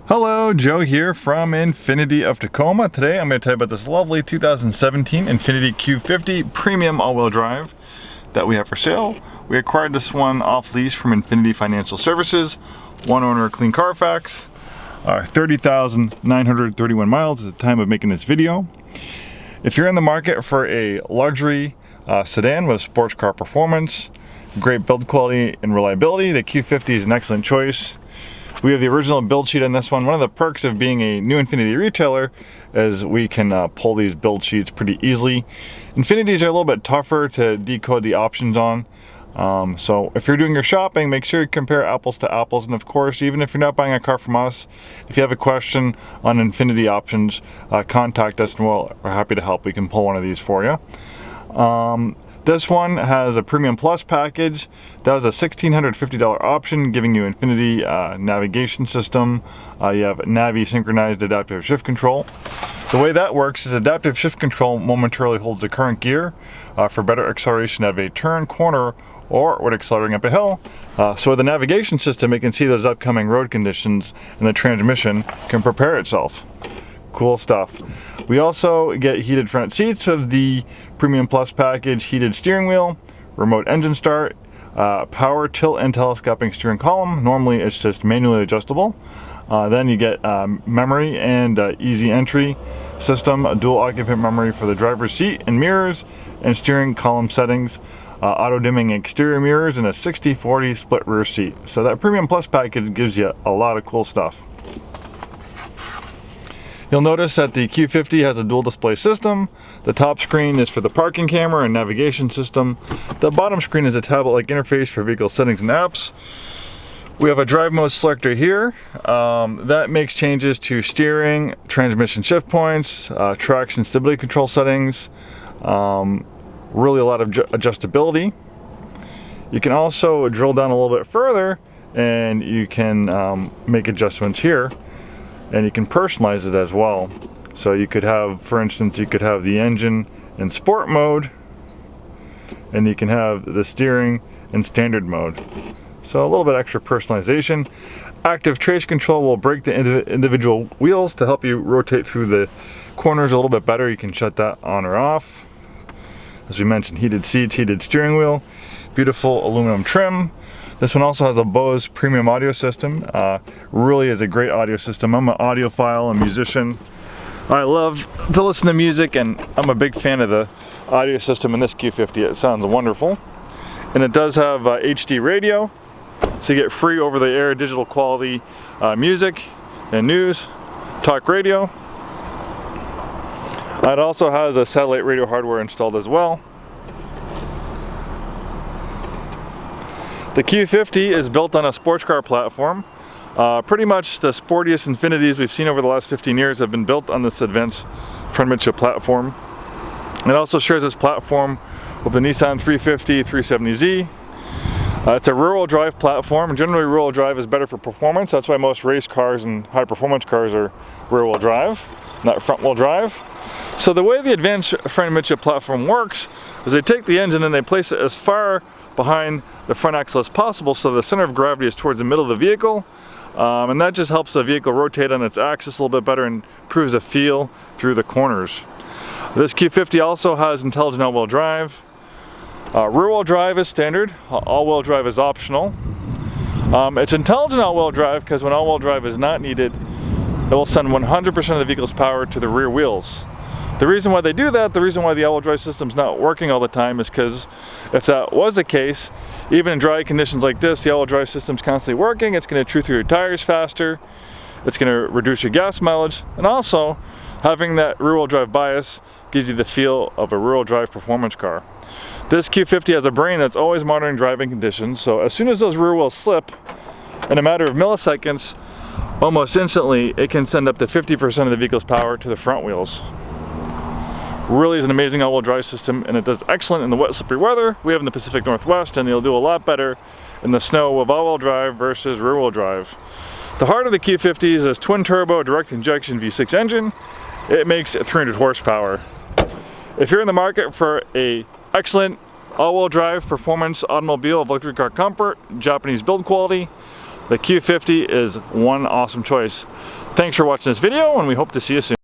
Hello, Joe here from Infiniti of Tacoma. Today I'm going to tell you about this lovely 2017 INFINITI Q50 Premium All-Wheel Drive that we have for sale. We acquired this one off lease from Infiniti Financial Services, one owner, clean Carfax, 30,931 miles at the time of making this video. If you're in the market for a luxury sedan with sports car performance, great build quality and reliability, the Q50 is an excellent choice. We have the original build sheet on this one. One of the perks of being a new Infiniti retailer is we can pull these build sheets pretty easily. Infinitis are a little bit tougher to decode the options on. So if you're doing your shopping, make sure you compare apples to apples. And of course, even if you're not buying a car from us, if you have a question on Infiniti options, contact us and we're happy to help. We can pull one of these for you. This one has a Premium Plus package. That was a $1,650 option, giving you Infiniti navigation system. You have Navi synchronized adaptive shift control. The way that works is adaptive shift control momentarily holds the current gear for better acceleration of a turn, corner, or when accelerating up a hill. So with the navigation system, it can see those upcoming road conditions and the transmission can prepare itself. Cool stuff. We also get heated front seats of the Premium Plus package, heated steering wheel, remote engine start, power tilt and telescoping steering column. Normally it's just manually adjustable. Then you get memory and easy entry system, a dual occupant memory for the driver's seat and mirrors, and steering column settings, auto dimming exterior mirrors, and a 60/40 split rear seat. So that Premium Plus package gives you a lot of cool stuff. You'll notice that the Q50 has a dual display system. The top screen is for the parking camera and navigation system. The bottom screen is a tablet-like interface for vehicle settings and apps. We have a drive mode selector here. That makes changes to steering, transmission shift points, traction stability control settings. Really a lot of adjustability. You can also drill down a little bit further and you can make adjustments here. And you can personalize it as well. So you could have, for instance, you could have the engine in sport mode, and you can have the steering in standard mode. So a little bit extra personalization. Active trace control will brake the individual wheels to help you rotate through the corners a little bit better. You can shut that on or off. As we mentioned, heated seats, heated steering wheel, beautiful aluminum trim. This one also has a Bose premium audio system. Really is a great audio system. I'm an audiophile, a musician. I love to listen to music, and I'm a big fan of the audio system in this Q50. It sounds wonderful. And it does have HD radio, so you get free over-the-air digital quality music and news, talk radio. It also has a satellite radio hardware installed as well. The Q50 is built on a sports car platform. Pretty much the sportiest Infinitis we've seen over the last 15 years have been built on this advanced front midship platform. It also shares this platform with the Nissan 350 370Z. It's a rear-wheel drive platform, and generally rear-wheel drive is better for performance. That's why most race cars and high-performance cars are rear-wheel drive, not front-wheel drive. So the way the advanced front midship platform works is they take the engine and they place it as far behind the front axle as possible, so the center of gravity is towards the middle of the vehicle, and that just helps the vehicle rotate on its axis a little bit better and improves the feel through the corners. This Q50 also has intelligent all-wheel drive. Rear-wheel drive is standard, all-wheel drive is optional. It's intelligent all-wheel drive because when all-wheel drive is not needed, it will send 100% of the vehicle's power to the rear wheels. The reason why they do that, the reason why the all-wheel drive system's not working all the time is because if that was the case, even in dry conditions like this, the all-wheel drive system's constantly working. It's going to chew through your tires faster. It's going to reduce your gas mileage. And also, having that rear-wheel drive bias gives you the feel of a rear-wheel drive performance car. This Q50 has a brain that's always monitoring driving conditions. So as soon as those rear wheels slip, in a matter of milliseconds, almost instantly, it can send up to 50% of the vehicle's power to the front wheels. Really is an amazing all-wheel drive system, and it does excellent in the wet, slippery weather we have in the Pacific Northwest, and it'll do a lot better in the snow with all-wheel drive versus rear-wheel drive. The heart of the Q50 is this twin-turbo direct injection V6 engine. It makes 300 horsepower. If you're in the market for a excellent all-wheel drive performance automobile of luxury car comfort, Japanese build quality, the Q50 is one awesome choice. Thanks for watching this video, and we hope to see you soon.